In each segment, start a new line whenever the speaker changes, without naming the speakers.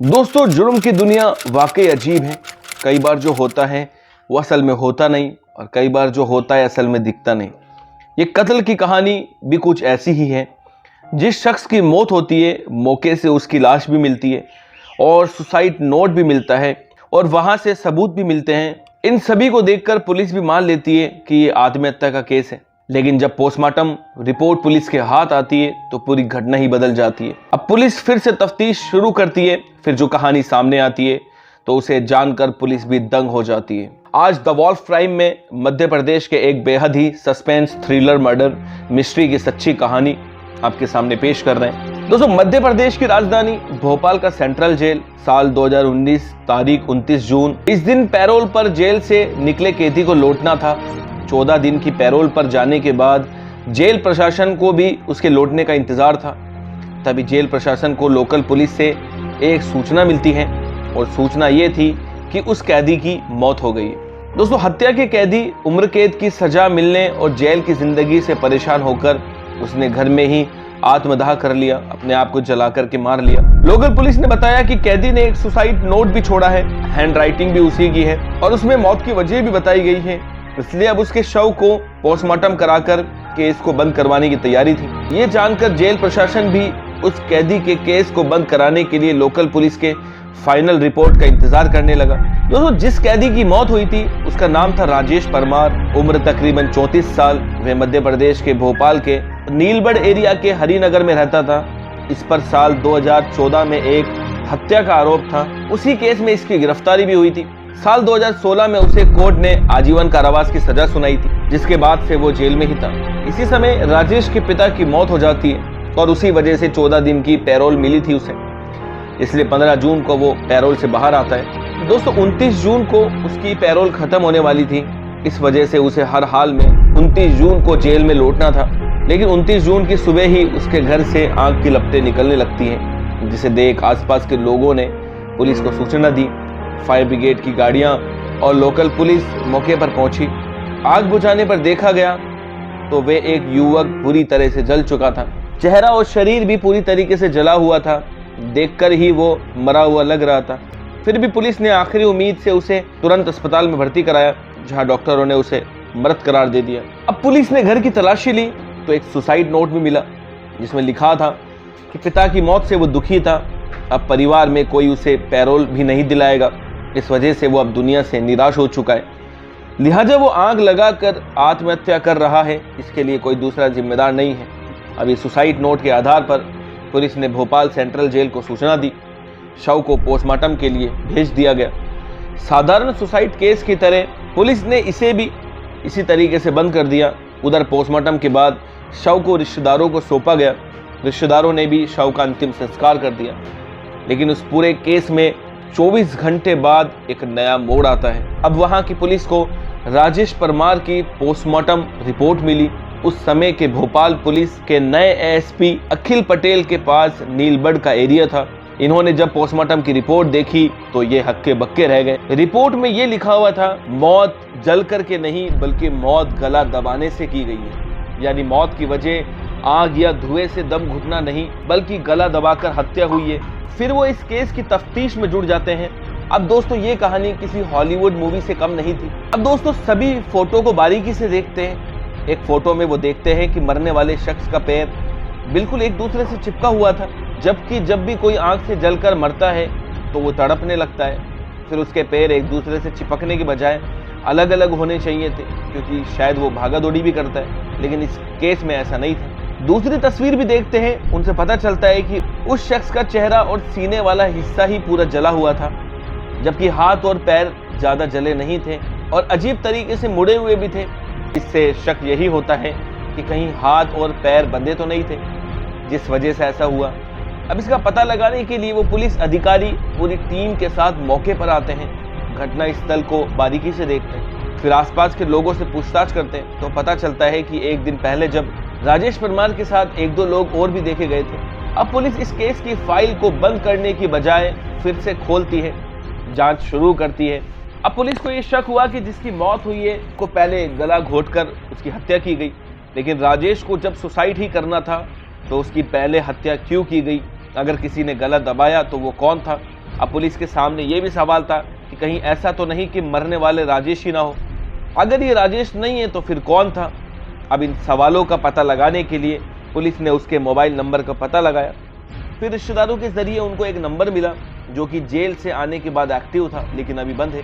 दोस्तों, जुर्म की दुनिया वाकई अजीब है। कई बार जो होता है वो असल में होता नहीं, और कई बार जो होता है असल में दिखता नहीं। ये कत्ल की कहानी भी कुछ ऐसी ही है। जिस शख्स की मौत होती है, मौके से उसकी लाश भी मिलती है और सुसाइड नोट भी मिलता है और वहां से सबूत भी मिलते हैं। इन सभी को देखकर पुलिस भी मान लेती है कि ये आत्महत्या का केस है। लेकिन जब पोस्टमार्टम रिपोर्ट पुलिस के हाथ आती है तो पूरी घटना ही बदल जाती है। अब पुलिस फिर से तफ्तीश शुरू करती है। फिर जो कहानी सामने आती है तो उसे जानकर पुलिस भी दंग हो जाती है। आज द वॉल्फ क्राइम में मध्य प्रदेश के एक बेहद ही सस्पेंस थ्रिलर मर्डर मिस्ट्री की सच्ची कहानी आपके सामने पेश कर रहे हैं। दोस्तों, मध्य प्रदेश की राजधानी भोपाल का सेंट्रल जेल साल 2019 तारीख 29 जून। इस दिन पैरोल पर जेल से निकले कैदी को लौटना था। 14 दिन की पैरोल पर जाने के बाद जेल प्रशासन को भी उसके लौटने का इंतजार था। तभी जेल प्रशासन को लोकल पुलिस से एक सूचना मिलती है और सूचना ये थी कि उस कैदी की मौत हो गई है। दोस्तों, हत्या के कैदी उम्र कैद की सजा मिलने और जेल की जिंदगी से परेशान होकर उसने घर में ही आत्मदाह कर लिया, अपने आप को जला करके मार लिया। लोकल पुलिस ने बताया कि कैदी ने एक सुसाइड नोट भी छोड़ा है, हैंड राइटिंग भी उसी की है और उसमें मौत की वजह भी बताई गई है। इसलिए अब उसके शव को पोस्टमार्टम कराकर केस को बंद करवाने की तैयारी थी। ये जानकर जेल प्रशासन भी उस कैदी के केस को बंद कराने के लिए लोकल पुलिस के फाइनल रिपोर्ट का इंतजार करने लगा। दोस्तों, जिस कैदी की मौत हुई थी उसका नाम था राजेश परमार। उम्र तकरीबन 34 साल। वह मध्य प्रदेश के भोपाल के नीलबढ़ एरिया के हरिनगर में रहता था। इस पर साल 2014 में एक हत्या का आरोप था। उसी केस में इसकी गिरफ्तारी भी हुई थी। साल 2016 में उसे कोर्ट ने आजीवन कारावास की सजा सुनाई थी, जिसके बाद से वो जेल में ही था। इसी समय राजेश के पिता की मौत हो जाती है और उसी वजह से 14 दिन की पैरोल मिली थी उसे। इसलिए 15 जून को वो पैरोल से बाहर आता है। दोस्तों, 29 जून को उसकी पैरोल खत्म होने वाली थी। इस वजह से उसे हर हाल में 29 जून को जेल में लौटना था। लेकिन 29 जून की सुबह ही उसके घर से आग की लपटें निकलने लगती हैं, जिसे देख आसपास के लोगों ने पुलिस को सूचना दी। फायर ब्रिगेड की गाड़ियां और लोकल पुलिस मौके पर पहुंची। आग बुझाने पर देखा गया तो वे एक युवक बुरी तरह से जल चुका था। चेहरा और शरीर भी पूरी तरीके से जला हुआ था। देखकर ही वो मरा हुआ लग रहा था। फिर भी पुलिस ने आखिरी उम्मीद से उसे तुरंत अस्पताल में भर्ती कराया, जहां डॉक्टरों ने उसे मृत करार दे दिया। अब पुलिस ने घर की तलाशी ली तो एक सुसाइड नोट भी मिला, जिसमें लिखा था कि पिता की मौत से वो दुखी था। अब परिवार में कोई उसे पैरोल भी नहीं दिलाएगा। इस वजह से वो अब दुनिया से निराश हो चुका है। लिहाजा वो आग लगाकर आत्महत्या कर रहा है। इसके लिए कोई दूसरा जिम्मेदार नहीं है। अभी सुसाइड नोट के आधार पर पुलिस ने भोपाल सेंट्रल जेल को सूचना दी। शव को पोस्टमार्टम के लिए भेज दिया गया। साधारण सुसाइड केस की तरह पुलिस ने इसे भी इसी तरीके से बंद कर दिया। उधर पोस्टमार्टम के बाद शव को रिश्तेदारों को सौंपा गया। रिश्तेदारों ने भी शव का अंतिम संस्कार कर दिया। लेकिन उस पूरे केस में 24 घंटे बाद एक नया मोड़ आता है। अब वहां की पुलिस को राजेश परमार की पोस्टमार्टम रिपोर्ट मिली। उस समय के भोपाल पुलिस के नए एएसपी अखिल पटेल के पास नीलबढ़ का एरिया था। इन्होंने जब पोस्टमार्टम की रिपोर्ट देखी तो ये हक्के बक्के रह गए। रिपोर्ट में ये लिखा हुआ था, मौत जल करके नहीं बल्कि मौत गला दबाने से की गई है। यानी मौत की वजह आग या धुएं से दम घुटना नहीं बल्कि गला दबाकर हत्या हुई है। फिर वो इस केस की तफ्तीश में जुड़ जाते हैं। अब दोस्तों, ये कहानी किसी हॉलीवुड मूवी से कम नहीं थी। अब दोस्तों, सभी फोटो को बारीकी से देखते हैं। एक फोटो में वो देखते हैं कि मरने वाले शख्स का पैर बिल्कुल एक दूसरे से चिपका हुआ था, जबकि जब भी कोई आग से जलकर मरता है तो वो तड़पने लगता है। फिर उसके पैर एक दूसरे से चिपकने के बजाय अलग अलग होने चाहिए थे, क्योंकि शायद वो भागा दौड़ी भी करता है। लेकिन इस केस में ऐसा नहीं था। दूसरी तस्वीर भी देखते हैं। उनसे पता चलता है कि उस शख्स का चेहरा और सीने वाला हिस्सा ही पूरा जला हुआ था, जबकि हाथ और पैर ज्यादा जले नहीं थे और अजीब तरीके से मुड़े हुए भी थे। इससे शक यही होता है कि कहीं हाथ और पैर बंधे तो नहीं थे, जिस वजह से ऐसा हुआ। अब इसका पता लगाने के लिए वो पुलिस अधिकारी पूरी टीम के साथ मौके पर आते हैं। घटना स्थल को बारीकी से देखते हैं। फिर आसपास के लोगों से पूछताछ करते हैं तो पता चलता है कि एक दिन पहले जब राजेश परमार के साथ एक दो लोग और भी देखे गए थे। अब पुलिस इस केस की फाइल को बंद करने की बजाय फिर से खोलती है, जांच शुरू करती है। अब पुलिस को ये शक हुआ कि जिसकी मौत हुई है को पहले गला घोंटकर उसकी हत्या की गई, लेकिन राजेश को जब सुसाइड ही करना था तो उसकी पहले हत्या क्यों की गई? अगर किसी ने गला दबाया तो वो कौन था? अब पुलिस के सामने ये भी सवाल था कि कहीं ऐसा तो नहीं कि मरने वाले राजेश ही ना हो। अगर ये राजेश नहीं है तो फिर कौन था? अब इन सवालों का पता लगाने के लिए पुलिस ने उसके मोबाइल नंबर का पता लगाया। फिर रिश्तेदारों के जरिए उनको एक नंबर मिला जो कि जेल से आने के बाद एक्टिव था लेकिन अभी बंद है।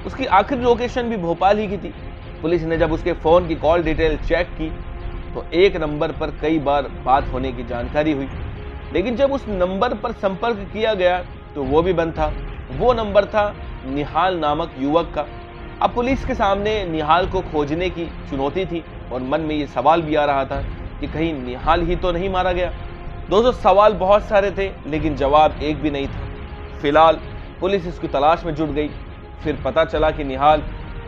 उसकी आखिरी लोकेशन भी भोपाल ही की थी। पुलिस ने जब उसके फ़ोन की कॉल डिटेल चेक की तो एक नंबर पर कई बार बात होने की जानकारी हुई, लेकिन जब उस नंबर पर संपर्क किया गया तो वो भी बंद था। वो नंबर था निहाल नामक युवक का। अब पुलिस के सामने निहाल को खोजने की चुनौती थी और मन में ये सवाल भी आ रहा था कि कहीं निहाल ही तो नहीं मारा गया। दोस्तों, सवाल बहुत सारे थे लेकिन जवाब एक भी नहीं था। फिलहाल पुलिस इसकी तलाश में जुट गई। फिर पता चला कि निहाल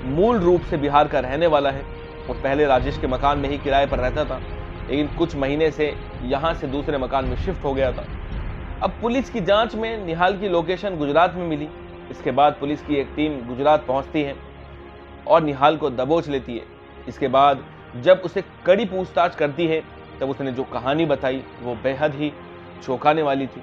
मूल रूप से बिहार का रहने वाला है और पहले राजेश के मकान में ही किराए पर रहता था, लेकिन कुछ महीने से यहाँ से दूसरे मकान में शिफ्ट हो गया था। अब पुलिस की जांच में निहाल की लोकेशन गुजरात में मिली। इसके बाद पुलिस की एक टीम गुजरात पहुँचती है और निहाल को दबोच लेती है। इसके बाद जब उसे कड़ी पूछताछ करती है तब उसने जो कहानी बताई वो बेहद ही चौंकाने वाली थी।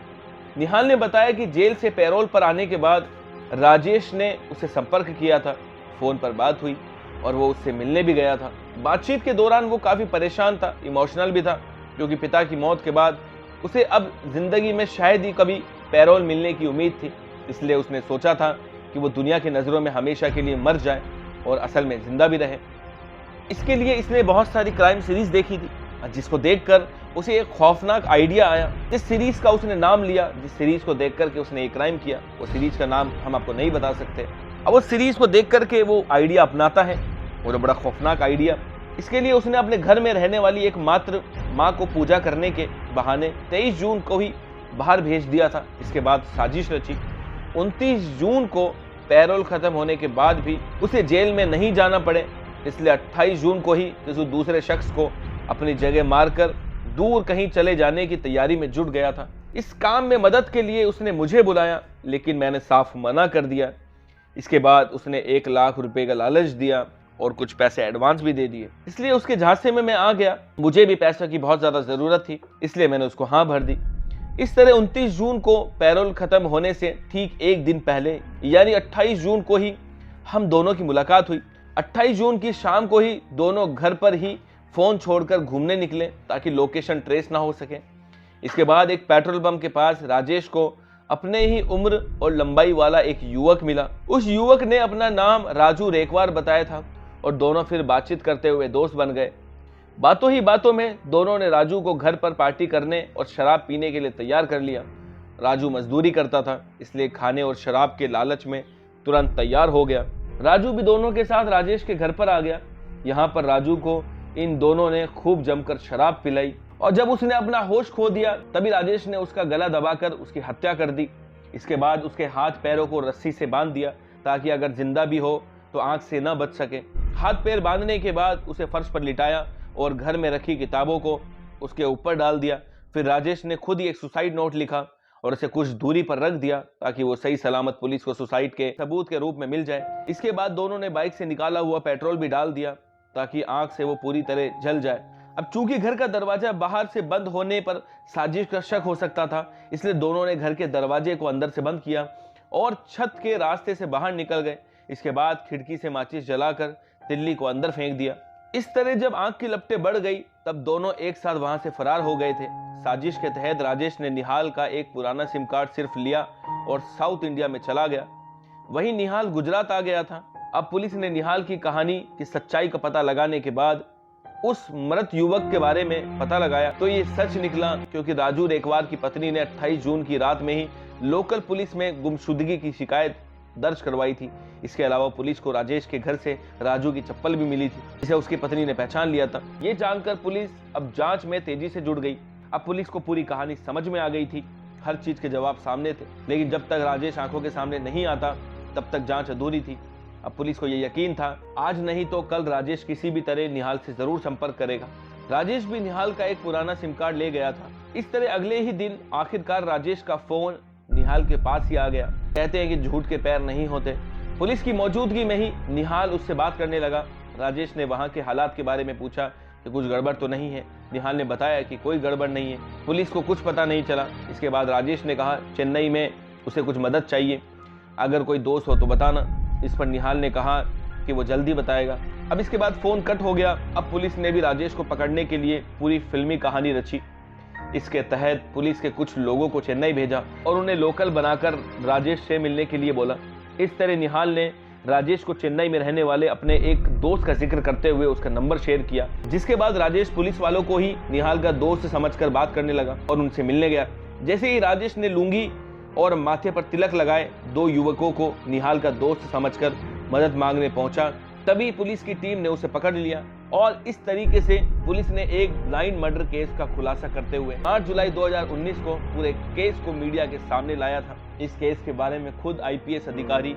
निहाल ने बताया कि जेल से पैरोल पर आने के बाद राजेश ने उसे संपर्क किया था, फ़ोन पर बात हुई और वो उससे मिलने भी गया था। बातचीत के दौरान वो काफ़ी परेशान था, इमोशनल भी था, क्योंकि पिता की मौत के बाद उसे अब ज़िंदगी में शायद ही कभी पैरोल मिलने की उम्मीद थी। इसलिए उसने सोचा था कि वो दुनिया की नज़रों में हमेशा के लिए मर जाए और असल में ज़िंदा भी रहे। इसके लिए इसने बहुत सारी क्राइम सीरीज़ देखी थी, जिसको देखकर उसे एक खौफनाक आइडिया आया। जिस सीरीज़ का उसने नाम लिया, जिस सीरीज़ को देख करके उसने एक क्राइम किया, वो सीरीज़ का नाम हम आपको नहीं बता सकते। अब उस सीरीज़ को देख करके वो आइडिया अपनाता है और बड़ा खौफनाक आइडिया। इसके लिए उसने अपने घर में रहने वाली एक मात्र माँ को पूजा करने के बहाने 23 जून को ही बाहर भेज दिया था। इसके बाद साजिश रची। 29 जून को पैरोल खत्म होने के बाद भी उसे जेल में नहीं जाना पड़े, इसलिए 28 जून को ही किसी दूसरे शख्स को अपनी जगह मारकर दूर कहीं चले जाने की तैयारी में जुट गया था। इस काम में मदद के लिए उसने मुझे बुलाया, लेकिन मैंने साफ मना कर दिया। इसके बाद उसने 1 लाख रुपए का लालच दिया और कुछ पैसे एडवांस भी दे दिए। इसलिए उसके झांसे में मैं आ गया। मुझे भी पैसों की बहुत ज़्यादा ज़रूरत थी, इसलिए मैंने उसको हाँ भर दी। इस तरह 29 जून को पैरोल खत्म होने से ठीक एक दिन पहले यानी 28 जून को ही हम दोनों की मुलाकात हुई। 28 जून की शाम को ही दोनों घर पर ही फ़ोन छोड़कर घूमने निकले ताकि लोकेशन ट्रेस ना हो सके। इसके बाद एक पेट्रोल पंप के पास राजेश को अपने ही उम्र और लंबाई वाला एक युवक मिला। उस युवक ने अपना नाम राजू रेकवार बताया था और दोनों फिर बातचीत करते हुए दोस्त बन गए। बातों ही बातों में दोनों ने राजू को घर पर पार्टी करने और शराब पीने के लिए तैयार कर लिया। राजू मजदूरी करता था, इसलिए खाने और शराब के लालच में तुरंत तैयार हो गया। राजू भी दोनों के साथ राजेश के घर पर आ गया। यहाँ पर राजू को इन दोनों ने खूब जमकर शराब पिलाई और जब उसने अपना होश खो दिया तभी राजेश ने उसका गला दबाकर उसकी हत्या कर दी। इसके बाद उसके हाथ पैरों को रस्सी से बांध दिया ताकि अगर जिंदा भी हो तो आंख से न बच सके। हाथ पैर बांधने के बाद उसे फर्श पर लिटाया और घर में रखी किताबों को उसके ऊपर डाल दिया। फिर राजेश ने खुद ही एक सुसाइड नोट लिखा और उसे कुछ दूरी पर रख दिया ताकि वो सही सलामत पुलिस को सुसाइड के सबूत के रूप में मिल जाए। इसके बाद दोनों ने बाइक से निकाला हुआ पेट्रोल भी डाल दिया ताकि आंख से वो पूरी तरह जल जाए। अब चूंकि घर का दरवाजा बाहर से बंद होने पर साजिश का शक हो सकता था, इसलिए दोनों ने घर के दरवाजे को अंदर से बंद किया और छत के रास्ते से बाहर निकल गए। इसके बाद खिड़की से माचिस जलाकर तिल्ली को अंदर फेंक दिया। इस तरह जब आंख की लपटें बढ़ गई तब दोनों एक साथ वहां से फरार हो गए थे। साजिश के तहत राजेश ने निहाल का एक पुराना सिम कार्ड सिर्फ लिया और साउथ इंडिया में चला गया। वहीं निहाल गुजरात आ गया था। अब पुलिस ने निहाल की कहानी की सच्चाई का पता लगाने के बाद उस मृत युवक के बारे में पता लगाया तो ये सच निकला, क्योंकि राजू रेकवार की पत्नी ने 28 जून की रात में ही लोकल पुलिस में गुमशुदगी की शिकायत दर्ज करवाई थी। इसके अलावा पुलिस को राजेश के घर से राजू की चप्पल भी मिली थी, जिसे उसकी पत्नी ने पहचान लिया था। ये जानकर पुलिस अब जांच में तेजी से जुट गई। अब पुलिस को पूरी कहानी समझ में आ गई थी, हर चीज के जवाब सामने थे, लेकिन जब तक राजेश आंखों के सामने नहीं आता तब तक जांच अधूरी थी। अब पुलिस को यह यकीन था आज नहीं तो कल राजेश किसी भी तरह निहाल से जरूर संपर्क करेगा। राजेश भी निहाल का एक पुराना सिम कार्ड ले गया था। इस तरह अगले ही दिन आखिरकार राजेश का फोन निहाल के पास ही आ गया। कहते हैं कि झूठ के पैर नहीं होते। पुलिस की मौजूदगी में ही निहाल उससे बात करने लगा। राजेश ने वहां के हालात के बारे में पूछा कि कुछ गड़बड़ तो नहीं है। निहाल ने बताया कि कोई गड़बड़ नहीं है, पुलिस को कुछ पता नहीं चला। इसके बाद राजेश ने कहा चेन्नई में उसे कुछ मदद चाहिए, अगर कोई दोस्त हो तो बताना। इस पर निहाल ने कहा कि वो जल्दी बताएगा। अब इसके बाद फोन कट हो गया। अब पुलिस ने भी राजेश को पकड़ने के लिए पूरी फिल्मी कहानी रची। इसके तहत पुलिस के कुछ लोगों को चेन्नई भेजा और उन्हें लोकल बनाकर राजेश से मिलने के लिए बोला। इस तरह निहाल ने राजेश को चेन्नई में रहने वाले अपने एक दोस्त का जिक्र करते हुए उसका नंबर शेयर किया, जिसके बाद राजेश पुलिस वालों को ही निहाल का दोस्त समझकर बात करने लगा और उनसे मिलने गया। जैसे ही राजेश ने लुंगी और माथे पर तिलक लगाए, दो युवकों को निहाल का दोस्त समझकर मदद मांगने पहुंचा, तभी पुलिस की टीम ने उसे पकड़ लिया और इस तरीके से पुलिस ने एक ब्लाइंड मर्डर केस का खुलासा करते हुए 8 जुलाई 2019 को पूरे केस को मीडिया के सामने लाया था। इस केस के बारे में खुद आईपीएस अधिकारी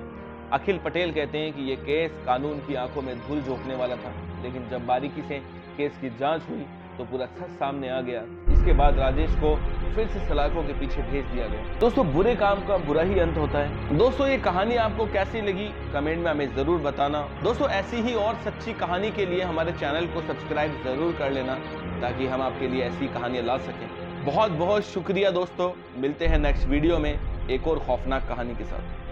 अखिल पटेल कहते हैं कि यह केस कानून की आंखों में धूल झोंकने वाला था, लेकिन जब बारीकी से केस की जांच हुई तो पूरा सच सामने आ गया। इसके बाद राजेश को फिर से सलाखों के पीछे भेज दिया गया। दोस्तों, बुरे काम का बुरा ही अंत होता है। दोस्तों, ये कहानी आपको कैसी लगी कमेंट में हमें जरूर बताना। दोस्तों, ऐसी ही और सच्ची कहानी के लिए हमारे चैनल को सब्सक्राइब जरूर कर लेना, ताकि हम आपके लिए ऐसी कहानियां ला सकें। बहुत बहुत शुक्रिया दोस्तों, मिलते हैं नेक्स्ट वीडियो में एक और खौफनाक कहानी के साथ।